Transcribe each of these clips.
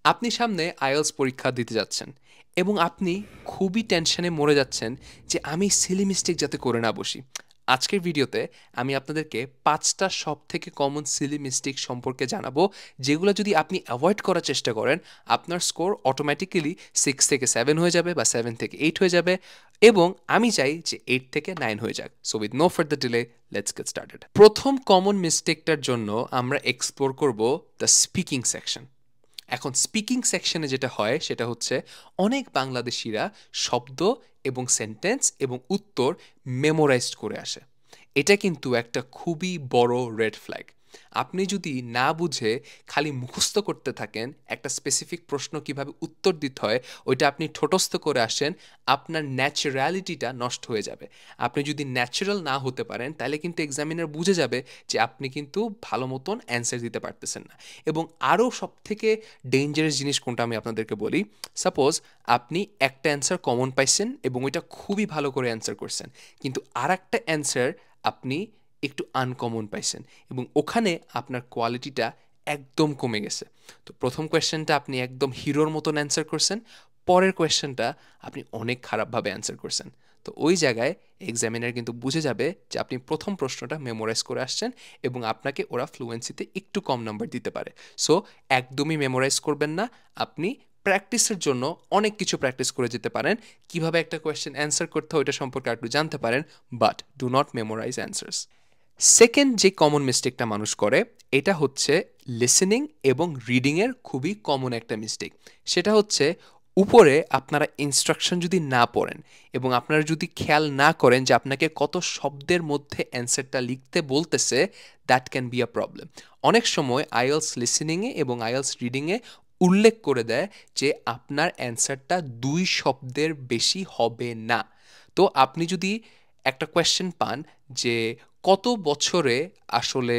আপনি সামনে আইএলটিএস পরীক্ষা দিতে যাচ্ছেন এবং আপনি খুবই টেনশনে মরে যাচ্ছেন যে আমি সিলি মিস্টেক যাতে করে না বসি। আজকের ভিডিওতে আমি আপনাদেরকে ৫টা সবথেকে কমন সিলি মিস্টেক সম্পর্কে জানাবো, যেগুলো যদি আপনি অ্যাভয়েড করার চেষ্টা করেন আপনার স্কোর অটোমেটিক্যালি 6 থেকে 7 হয়ে যাবে বা 7 থেকে 8 হয়ে যাবে, এবং আমি চাই যে 8 থেকে 9 হয়ে যাক। So with no further delay let's get started. প্রথম কমন মিস্টেকটার জন্য আমরা এক্সপ্লোর করব দ্য স্পিকিং সেকশন। এখন স্পিকিং সেকশনে যেটা হয় সেটা হচ্ছে অনেক বাংলাদেশিরা শব্দ এবং সেন্টেন্স এবং উত্তর মেমোরাইজড করে আসে। এটা কিন্তু একটা খুবই বড় রেড ফ্ল্যাগ। আপনি যদি না বুঝে খালি মুখস্থ করতে থাকেন একটা স্পেসিফিক প্রশ্ন কিভাবে উত্তর দিতে হয় ওইটা আপনি ঠোঁটস্থ করে আসেন, আপনার ন্যাচারালিটিটা নষ্ট হয়ে যাবে। আপনি যদি ন্যাচারাল না হতে পারেন তাহলে কিন্তু এক্সামিনার বুঝে যাবে যে আপনি কিন্তু ভালো মতন অ্যান্সার দিতে পারতেছেন না। এবং আরও সবথেকে ডেঞ্জারাস জিনিস কোনটা আমি আপনাদেরকে বলি, সাপোজ আপনি একটা অ্যান্সার কমন পাইছেন এবং ওইটা খুবই ভালো করে অ্যান্সার করছেন, কিন্তু আর একটা অ্যান্সার আপনি একটু আনকমন পাইছেন এবং ওখানে আপনার কোয়ালিটিটা একদম কমে গেছে। তো প্রথম কোয়েশ্চেনটা আপনি একদম হিরোর মতন অ্যান্সার করছেন, পরের কোয়েশ্চেনটা আপনি অনেক খারাপভাবে অ্যান্সার করছেন। তো ওই জায়গায় এক্সামিনার কিন্তু বুঝে যাবে যে আপনি প্রথম প্রশ্নটা মেমোরাইজ করে আসছেন এবং আপনাকে ওরা ফ্লুয়েন্সিতে একটু কম নাম্বার দিতে পারে। সো একদমই মেমোরাইজ করবেন না। আপনি প্র্যাকটিসের জন্য অনেক কিছু প্র্যাকটিস করে যেতে পারেন, কিভাবে একটা কোয়েশ্চেন অ্যান্সার করতে হয় ওইটা সম্পর্কে একটু জানতে পারেন, but do not memorise answers. Second যে কমন মিস্টেকটা মানুষ করে এটা হচ্ছে লিসেনিং এবং রিডিংয়ের খুবই কমন একটা মিস্টেক। সেটা হচ্ছে উপরে আপনারা ইনস্ট্রাকশন যদি না পড়েন এবং আপনারা যদি খেয়াল না করেন যে আপনাকে কত শব্দের মধ্যে অ্যান্সারটা লিখতে বলতেছে, that can be a problem. অনেক সময় আইএলস লিসেনিংয়ে এবং আইএলস রিডিংয়ে উল্লেখ করে দেয় যে আপনার অ্যান্সারটা 2 শব্দের বেশি হবে না। তো আপনি যদি একটা কোয়েশ্চেন পান যে কত বছরে আসলে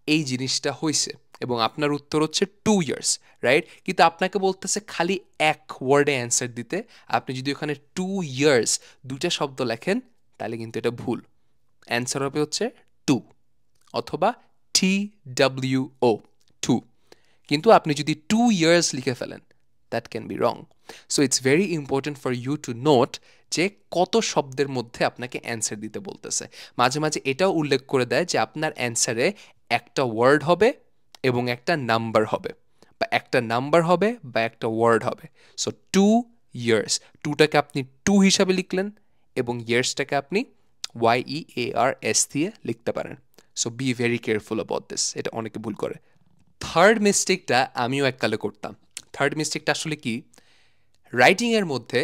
এই জিনিসটা হইছে এবং আপনার উত্তর হচ্ছে 2 ইয়ার্স, রাইট? কিন্তু আপনাকে বলতেছে খালি এক ওয়ার্ডে অ্যান্সার দিতে। আপনি যদি ওখানে 2 ইয়ার্স 2টা শব্দ লেখেন তাহলে কিন্তু এটা ভুল। অ্যান্সার হবে হচ্ছে 2 অথবা TWO 2। কিন্তু আপনি যদি 2 ইয়ার্স লিখে ফেলেন that can be wrong. So it's very important for you to note যে কত শব্দের মধ্যে আপনাকে অ্যান্সার দিতে বলতেছে। মাঝে মাঝে এটাও উল্লেখ করে দেয় যে আপনার অ্যান্সারে একটা ওয়ার্ড হবে এবং একটা নাম্বার হবে, বা একটা নাম্বার হবে বা একটা ওয়ার্ড হবে। সো 2 ইয়ার্স, টুটাকে আপনি 2 হিসাবে লিখলেন এবং ইয়ার্সটাকে আপনি YEARS দিয়ে লিখতে পারেন। So be very careful about this, এটা অনেকে ভুল করে। থার্ড মিস্টেকটা আমিও এককালে করতাম। থার্ড মিস্টেকটা আসলে কি, রাইটিংয়ের মধ্যে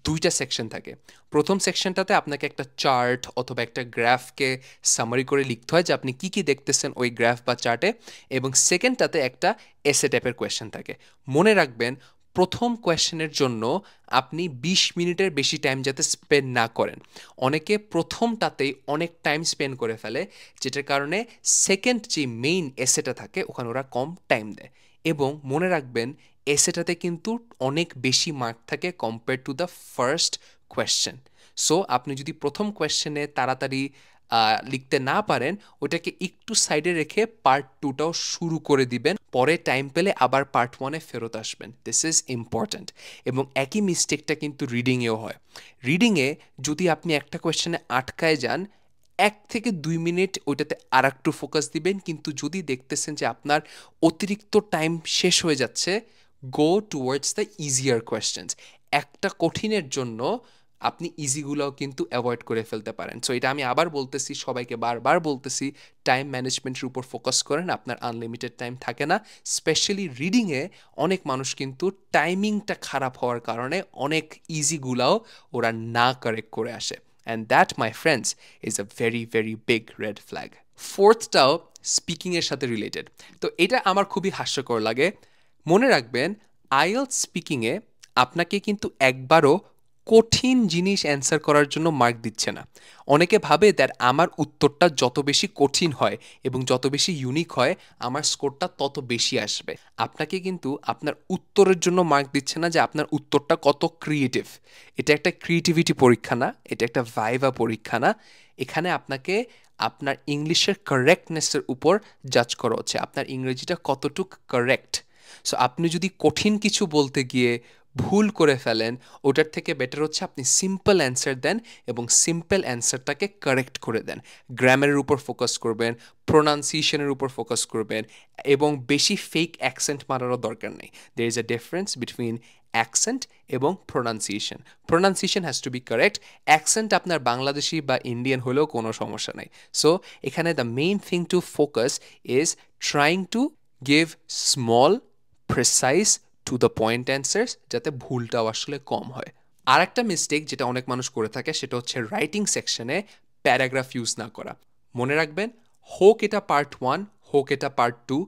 2টা সেকশন থাকে। প্রথম সেকশনটাতে আপনাকে একটা চার্ট অথবা একটা গ্রাফকে সামারি করে লিখতে হয় যে আপনি কী কী দেখতেছেন ওই গ্রাফ বা চার্টে, এবং সেকেন্ডটাতে একটা এসে টাইপের কোয়েশ্চেন থাকে। মনে রাখবেন প্রথম কোয়েশ্চেনের জন্য আপনি 20 মিনিটের বেশি টাইম যাতে স্পেন্ড না করেন। অনেকে প্রথমটাতেই অনেক টাইম স্পেন্ড করে ফেলে, যেটার কারণে সেকেন্ড যে মেইন এসেটা থাকে ওখানে ওরা কম টাইম দেয়। এবং মনে রাখবেন এসেটাতে কিন্তু অনেক বেশি মার্ক থাকে compare to the first question. So আপনি যদি প্রথম কোয়েশ্চেনে তাড়াতাড়ি লিখতে না পারেন ওটাকে একটু সাইডে রেখে পার্ট 2টাও শুরু করে দিবেন, পরে টাইম পেলে আবার পার্ট 1-এ ফেরত আসবেন। This is important. এবং একই মিস্টেকটা কিন্তু রিডিংয়েও হয়। রিডিংয়ে যদি আপনি একটা কোয়েশ্চেনে আটকায় যান 1 থেকে 2 মিনিট ওইটাতে আর একটু ফোকাস দিবেন, কিন্তু যদি দেখতেছেন যে আপনার অতিরিক্ত টাইম শেষ হয়ে যাচ্ছে, গো টুয়ার্ডস দ্য ইজিয়ার কোয়েশ্চেন্স। একটা কঠিনের জন্য আপনি ইজিগুলোও কিন্তু অ্যাভয়েড করে ফেলতে পারেন। সো এটা আমি আবার বলতেছি, সবাইকে বারবার বলতেছি, টাইম ম্যানেজমেন্টের উপর ফোকাস করেন। আপনার আনলিমিটেড টাইম থাকে না। স্পেশালি রিডিংয়ে অনেক মানুষ কিন্তু টাইমিংটা খারাপ হওয়ার কারণে অনেক ইজিগুলাও ওরা না কারেক্ট করে আসে। And that my friends is a very very big red flag. ফোর্থটাও স্পিকিংয়ের সাথে রিলেটেড। তো এটা আমার খুবই হাস্যকর লাগে। মনে রাখবেন আইএলটিএস স্পিকিংয়ে আপনাকে কিন্তু একবারও কঠিন জিনিস অ্যান্সার করার জন্য মার্ক দিচ্ছে না। অনেকে ভাবে দ্যাট আমার উত্তরটা যত বেশি কঠিন হয় এবং যত বেশি ইউনিক হয় আমার স্কোরটা তত বেশি আসবে। আপনাকে কিন্তু আপনার উত্তরের জন্য মার্ক দিচ্ছে না যে আপনার উত্তরটা কত ক্রিয়েটিভ। এটা একটা ক্রিয়েটিভিটি পরীক্ষা না, এটা একটা ভাইভা পরীক্ষা না। এখানে আপনাকে আপনার ইংলিশের কারেক্টনেসের উপর জাজ করা হচ্ছে, আপনার ইংরেজিটা কতটুক কারেক্ট। সো আপনি যদি কঠিন কিছু বলতে গিয়ে ভুল করে ফেলেন, ওটার থেকে বেটার হচ্ছে আপনি সিম্পল অ্যান্সার দেন এবং সিম্পল অ্যান্সারটাকে কারেক্ট করে দেন। গ্রামারের উপর ফোকাস করবেন, প্রোনাউন্সিয়েশনের উপর ফোকাস করবেন এবং বেশি ফেক অ্যাকসেন্ট মারারও দরকার নেই। There is a difference between accent এবং pronunciation. Pronunciation has to be correct, accent আপনার বাংলাদেশি বা ইন্ডিয়ান হলেও কোনো সমস্যা নেই। সো এখানে the main thing to focus is trying to give small precise to the point answers, যাতে ভুলটাও আসলে কম হয়। আর একটা মিস্টেক যেটা অনেক মানুষ করে থাকে সেটা হচ্ছে রাইটিং সেকশনে প্যারাগ্রাফ ইউজ না করা। মনে রাখবেন, হোক এটা পার্ট 1 হোক এটা পার্ট 2,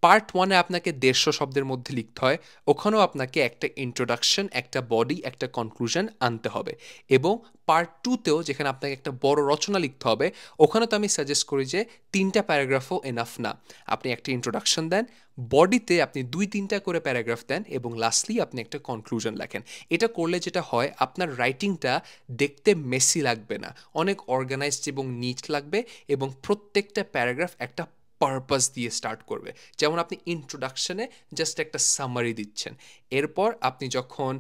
পার্ট 1-এ আপনাকে 150 শব্দের মধ্যে লিখতে হয়, ওখানেও আপনাকে একটা ইন্ট্রোডাকশন, একটা বডি, একটা কনক্লুশন আনতে হবে। এবং পার্ট 2-তেও যেখানে আপনাকে একটা বড় রচনা লিখতে হবে, ওখানে তো আমি সাজেস্ট করি যে 3টা প্যারাগ্রাফও এনাফ না। আপনি একটা ইন্ট্রোডাকশন দেন, বডিতে আপনি 2-3টা করে প্যারাগ্রাফ দেন এবং লাস্টলি আপনি একটা কনক্লুশন লেখেন। এটা করলে যেটা হয়, আপনার রাইটিংটা দেখতে মেসি লাগবে না, অনেক অর্গানাইজড এবং নিট লাগবে এবং প্রত্যেকটা প্যারাগ্রাফ একটা পারপাস দিয়ে স্টার্ট করবে। যেমন আপনি ইন্ট্রোডাকশনে জাস্ট একটা সামারি দিচ্ছেন, এরপর আপনি যখন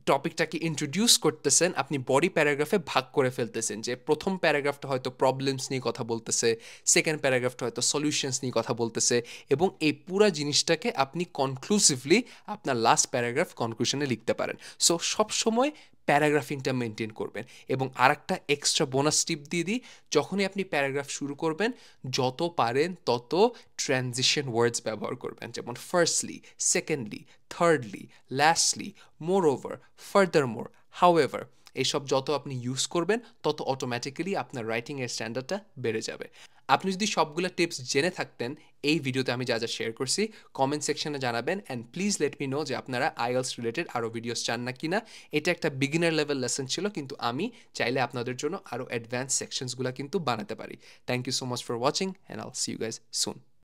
টপিকটাকে ইন্ট্রোডিউস করতেছেন, আপনি বডি প্যারাগ্রাফে ভাগ করে ফেলতেছেন যে প্রথম প্যারাগ্রাফটা হয়তো প্রবলেমস নিয়ে কথা বলতেছে, সেকেন্ড প্যারাগ্রাফটা হয়তো সলিউশনস নিয়ে কথা বলতেছে, এবং এই পুরা জিনিসটাকে আপনি কনক্লুসিভলি আপনার লাস্ট প্যারাগ্রাফ কনক্লুশনে লিখতে পারেন। সো সবসময় প্যারাগ্রাফিংটা মেনটেন করবেন। এবং আরেকটা এক্সট্রা বোনাস টিপ দিয়ে দিই, যখনই আপনি প্যারাগ্রাফ শুরু করবেন, যত পারেন তত ট্রানজিশন ওয়ার্ডস ব্যবহার করবেন, যেমন firstly, secondly, thirdly, lastly, moreover, ফার্দারমোর, however. এইসব যত আপনি ইউজ করবেন তত অটোমেটিক্যালি আপনার রাইটিংয়ের স্ট্যান্ডার্ডটা বেড়ে যাবে। আপনি যদি সবগুলো টিপস জেনে থাকতেন এই ভিডিওতে আমি যা যা শেয়ার করছি, কমেন্ট সেকশনে জানাবেন and please let me no যে আপনারা আইএলস রিলেটেড আরও ভিডিওস চান না কিনা। এটা একটা বিগিনার লেভেল লেসন ছিল, কিন্তু আমি চাইলে আপনাদের জন্য আরও অ্যাডভান্স সেকশনসগুলো কিন্তু বানাতে পারি। Thank you so much for watching and I'll see you guys soon.